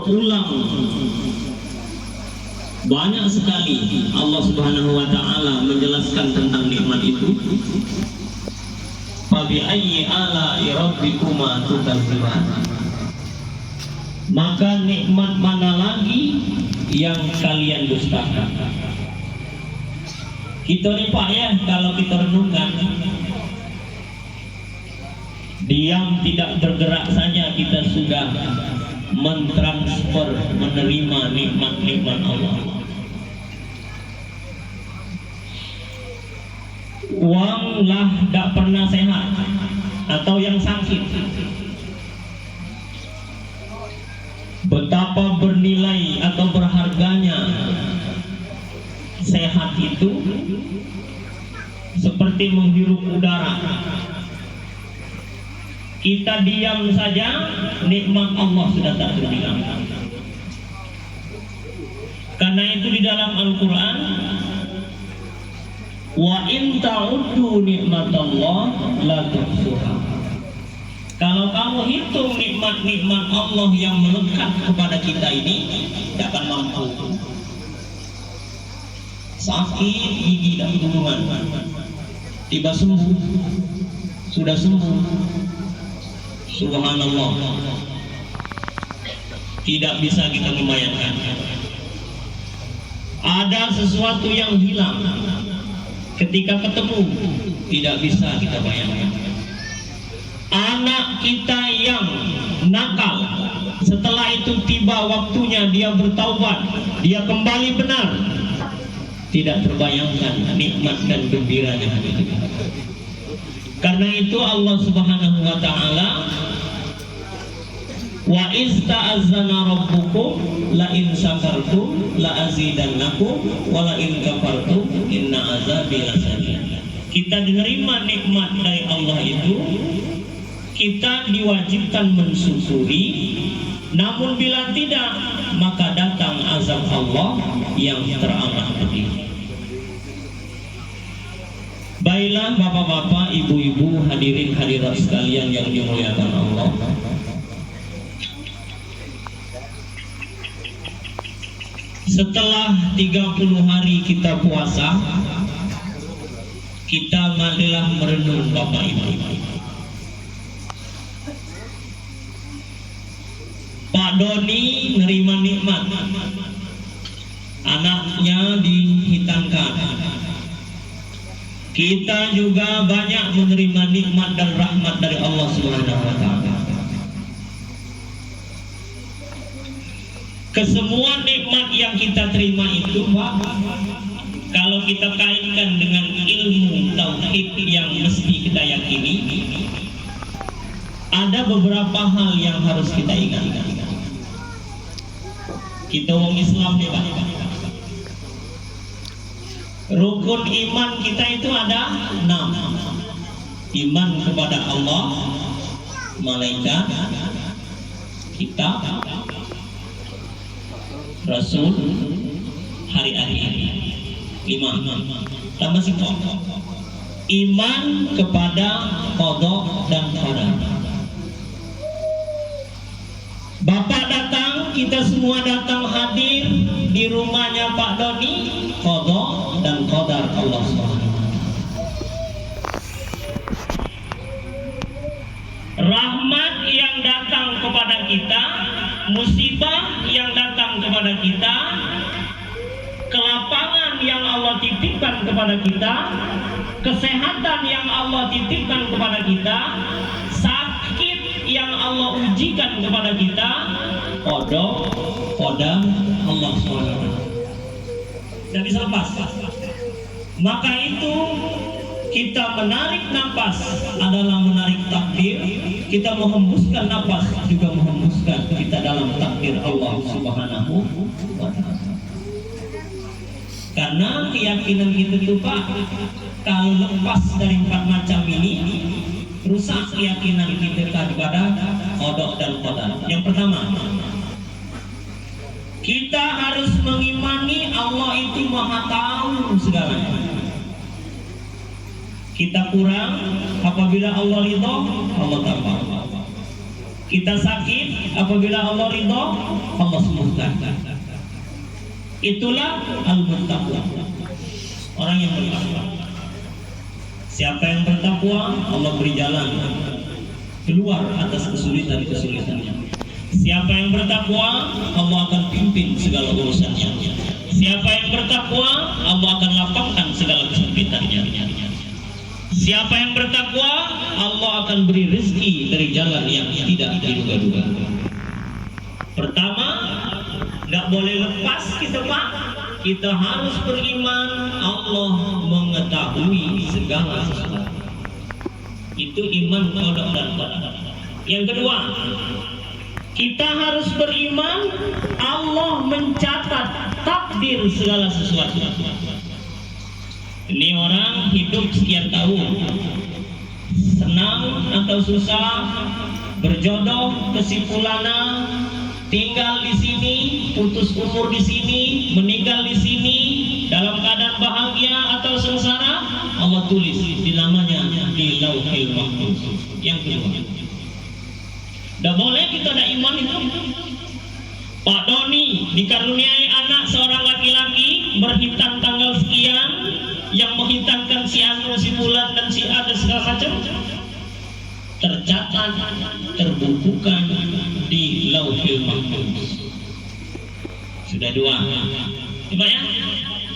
terulang banyak sekali Allah Subhanahu wa taala menjelaskan tentang nikmat itu. Fa bi ayyi ala'i rabbikuma tukadziban. Maka nikmat mana lagi yang kalian dustakan? Kita nih Pak ya, kalau kita renungkan, diam tidak bergerak saja kita sudah mentransfer, menerima nikmat-nikmat Allah. Uang lah tidak pernah sehat atau yang sakit. Betapa bernilai atau berharganya sehat itu seperti menghirup udara. Kita diam saja, nikmat Allah sudah tak terbilang. Karena itu di dalam Al-Quran, wa in ta'uddu nikmatallah la tuhsuha. Kalau kamu hitung nikmat-nikmat Allah yang melekat kepada kita ini, tidak akan mampu. Sakit gigi dan hubungan, tiba sembuh, sudah sembuh. Subhanallah, tidak bisa kita membayangkan. Ada sesuatu yang hilang ketika ketemu, tidak bisa kita bayangkan. Anak kita yang nakal, setelah itu tiba waktunya dia bertaubat, dia kembali benar, tidak terbayangkan nikmat dan gembiranya itu. Karena itu Allah Subhanahu wa taala, wa ista'azzana rabbukum la in syakartum la azidannakum wa la in kafartum inna azabi lasadid. Kita menerima nikmat dari Allah itu, kita diwajibkan mensyukuri. Namun bila tidak, maka datang azab Allah yang teramat pedih. Baiklah bapak-bapak, ibu-ibu, hadirin hadirat sekalian yang dimuliakan Allah. Setelah 30 hari kita puasa, kita marilah merenung Bapak Ibu. Pak Doni menerima nikmat, anaknya dihitangkan. Kita juga banyak menerima nikmat dan rahmat dari Allah Subhanahu wa taala. Kesemua nikmat yang kita terima itu, Pak, kalau kita kaitkan dengan ilmu tauhid yang mesti kita yakini, ada beberapa hal yang harus kita ingat. Kita orang Islam nih, Pak. Rukun iman kita itu ada 6. Iman kepada Allah, malaikat, kitab, Rasul, hari akhir. 5. Tambah singkong. Iman kepada qada dan qadar. Bapak datang, kita semua datang hadir di rumahnya Pak Doni, qada dan qadar Allah SWT. Rahmat yang datang kepada kita, musibah yang datang kepada kita, kelapangan yang Allah titipkan kepada kita, kesehatan yang Allah titipkan kepada kita, sakit yang Allah ujikan kepada kita, qada Allah SWT. Tidak bisa lepas. Maka itu kita menarik nafas adalah menarik takdir. Kita menghembuskan nafas juga menghembuskan kita dalam takdir Allah Subhanahu wa taala. Karena keyakinan kita itu, Pak, kalau lepas dari 4 macam ini, rusak keyakinan kita kepada qada dan qadar. Yang pertama, kita harus mengimani Allah itu Maha Tahu segalanya. Kita kurang, apabila Allah ridha, Allah tambah. Kita sakit, apabila Allah ridho, Allah sembuhkan. Itulah al-muttaqwa, orang yang bertakwa. Siapa yang bertakwa, Allah beri jalan keluar atas kesulitan-kesulitannya. Siapa yang bertakwa, Allah akan pimpin segala urusannya. Siapa yang bertakwa, Allah akan lapangkan segala kesempitannya. Siapa yang bertakwa, Allah akan beri rezeki dari jalan yang tidak diduga-duga. Pertama, nggak boleh lepas kita Pak. Kita harus beriman Allah mengetahui segala sesuatu. Itu iman qada dan qadar. Yang kedua, kita harus beriman Allah mencatat takdir segala sesuatu. Ini orang hidup sekian tahun, senang atau susah, berjodoh, kesimpulannya, tinggal di sini, putus umur di sini, meninggal di sini, dalam keadaan bahagia atau sengsara, Allah tulis di namanya di Lauhil Mahfuz. Yang kedua, tidak boleh kita ada iman itu. Pak Doni dikaruniai anak seorang laki-laki berhitam tanggal sekian, yang menghitamkan si Anu, si Bulan dan si A dan segala macam, tercatat, terbukukan di Lauhil Mahfuz. Sudah dua, coba ya.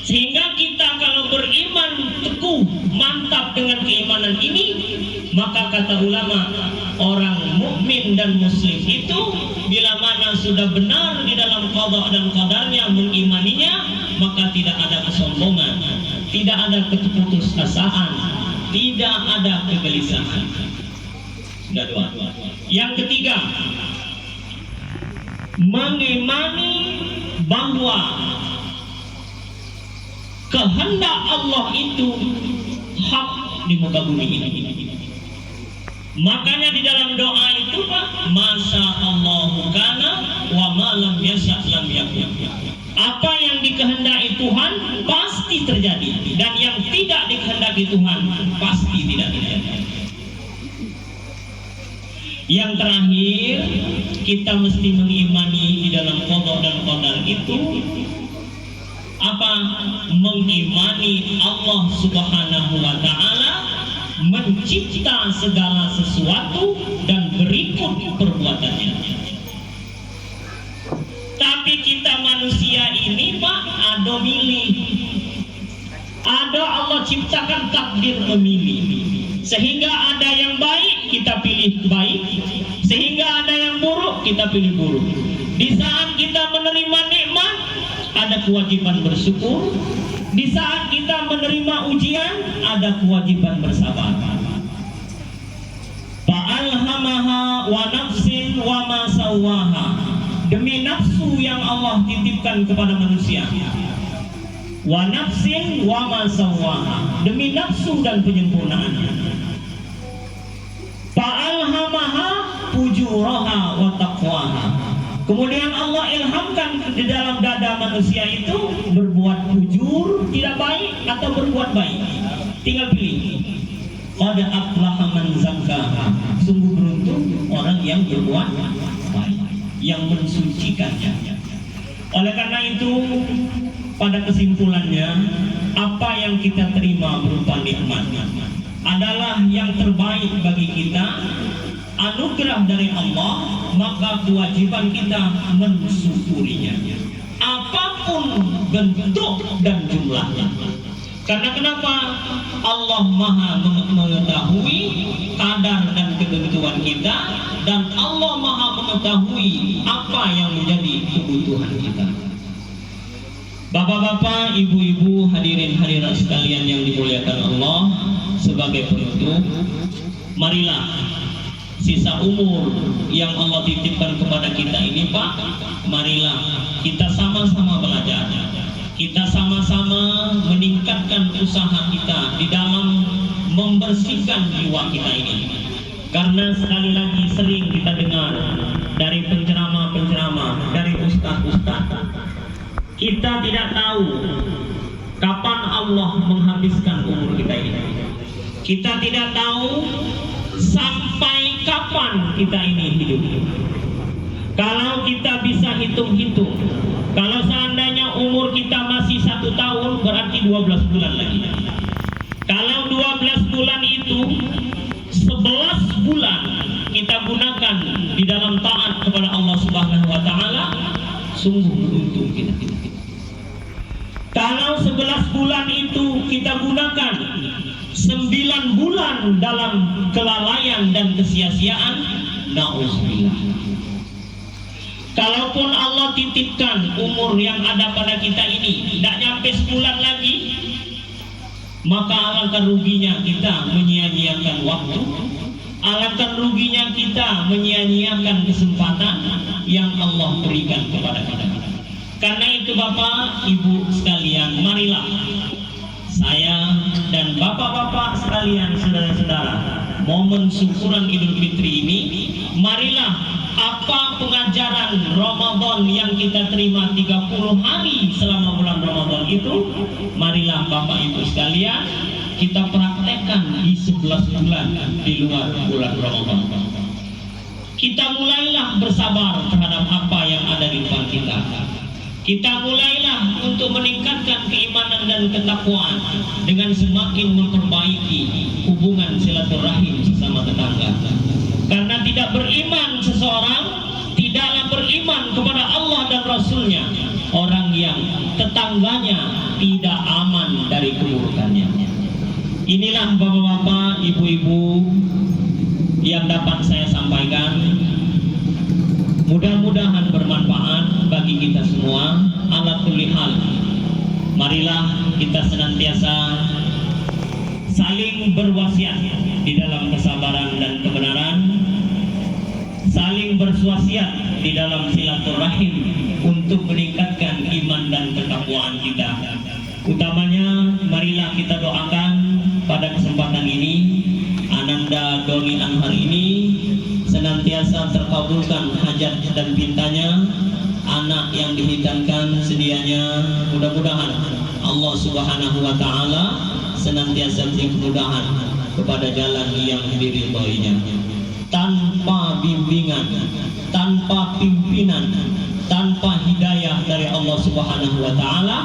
Sehingga kita kalau beriman teguh, mantap dengan keimanan ini, maka kata ulama, orang mukmin dan muslim itu bila mana sudah benar di dalam qada dan qadarnya, mengimaninya, maka tidak ada kesombongan, tidak ada keputusasaan, tidak ada kegelisahan. Sudah dua. Yang ketiga, mengimani bahwa kehendak Allah itu hak di muka bumi ini. Makanya di dalam doa itu Pak, Masya Allahu kana wa ma lam yasha lam yakun. Apa yang dikehendaki Tuhan pasti terjadi, dan yang tidak dikehendaki Tuhan pasti tidak terjadi. Yang terakhir, kita mesti mengimani di dalam qada dan qadar itu apa? Mengimani Allah Subhanahu wa Ta'ala mencipta segala sesuatu dan berikut perbuatannya. Tapi kita manusia ini Pak, ada milih, ada Allah ciptakan takdir memilih. Sehingga ada yang baik kita pilih baik, sehingga ada yang buruk kita pilih buruk. Di saat kita menerima nikmat, ada kewajiban bersyukur. Di saat kita menerima ujian, ada kewajiban bersabar. Fa'alhamaha wa nafsin wa ma sawwaha. Demi nafsu yang Allah titipkan kepada manusia. Wa nafsin wa ma sawwaha. Demi nafsu dan penyempurnaannya. Fa'alhamaha fujuraha wa taqwaha. Kemudian Allah ilhamkan di dalam dada manusia itu berbuat fujur, tidak baik, atau berbuat baik. Tinggal pilih. Qad aflaha man zakkaha. Sungguh beruntung orang yang berbuat baik, yang mensucikannya. Oleh karena itu, pada kesimpulannya, apa yang kita terima berupa nikmat adalah yang terbaik bagi kita, anugerah dari Allah, maka kewajiban kita mensyukurinya, apapun bentuk dan jumlahnya. Karena kenapa? Allah Maha mengetahui kadar dan ketentuan kita, dan Allah Maha mengetahui apa yang menjadi kebutuhan kita. Bapak-bapak, ibu-ibu, hadirin hadirat sekalian yang dimuliakan Allah, sebagai penutup, marilah sisa umur yang Allah titipkan kepada kita ini Pak, marilah kita sama-sama belajar, kita sama-sama meningkatkan usaha kita di dalam membersihkan jiwa kita ini. Karena sekali lagi sering kita dengar dari penceramah-penceramah, dari ustaz-ustaz, kita tidak tahu kapan Allah menghabiskan umur kita ini. Kita tidak tahu sampai kapan kita ini hidup. Kalau kita bisa hitung-hitung, kalau seandainya umur kita masih 1 tahun, berarti 12 bulan lagi. Kalau 12 bulan itu 11 bulan kita gunakan di dalam taat kepada Allah Subhanahu wa taala, sungguh beruntung kita. Kalau 11 bulan itu kita gunakan 9 bulan dalam kelalaian dan kesia-siaan, na'udzubillah. Kalaupun Allah titipkan umur yang ada pada kita ini tidak nyampe sebulan lagi, maka alangkah ruginya kita menyia-nyiakan waktu, alangkah ruginya kita menyia-nyiakan kesempatan yang Allah berikan kepada kita. Karena itu Bapak, Ibu sekalian, marilah saya dan bapak-bapak sekalian, saudara-saudara, momen syukuran Idul Fitri ini, marilah apa pengajaran Ramadan yang kita terima 30 hari selama bulan Ramadan itu, marilah Bapak Ibu sekalian kita praktekkan di 11 bulan di luar bulan Ramadan. Kita mulailah bersabar terhadap apa yang ada di depan kita. Kita mulailah untuk meningkatkan keimanan dan ketakwaan dengan semakin memperbaiki hubungan silaturahim sesama tetangga. Karena tidak beriman seseorang, tidaklah beriman kepada Allah dan Rasulnya orang yang tetangganya tidak aman dari keburukannya. Inilah bapak-bapak, ibu-ibu yang dapat saya sampaikan. Mudah-mudahan bermanfaat bagi kita semua. Ala kulli hal, marilah kita senantiasa saling berwasiat di dalam kesabaran dan kebenaran, saling berwasiat di dalam silaturahim untuk meningkatkan iman dan ketakwaan kita. Utamanya marilah kita doakan pada kesempatan ini Ananda Doni Anwar ini senantiasa terkabulkan hajat dan pintanya, anak yang dihidangkan sedianya, mudah-mudahan Allah Subhanahu wa taala senantiasa beri kemudahan kepada jalan yang diridhoinya. Tanpa bimbingan, tanpa pimpinan, tanpa hidayah dari Allah Subhanahu wa taala,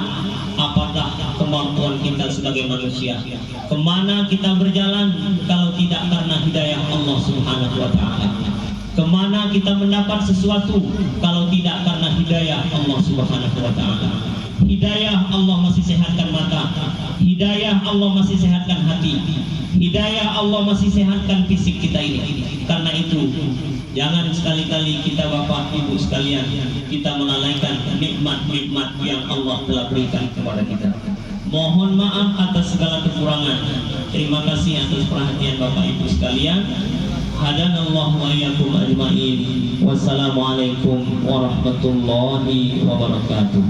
apakah kemampuan kita sebagai manusia? Kemana kita berjalan kalau tidak karena hidayah Allah Subhanahu wa taala? Kemana kita mendapat sesuatu kalau tidak karena hidayah Allah Subhanahu wa taala? Hidayah Allah masih sehatkan mata, hidayah Allah masih sehatkan hati, hidayah Allah masih sehatkan fisik kita ini. Karena itu jangan sekali-kali kita Bapak Ibu sekalian kita melalaikan nikmat-nikmat yang Allah telah berikan kepada kita. Mohon maaf atas segala kekurangan. Terima kasih atas perhatian Bapak Ibu sekalian. Hadanallahu wa iyyakum ajmain. Wassalamualaikum warahmatullahi wabarakatuh.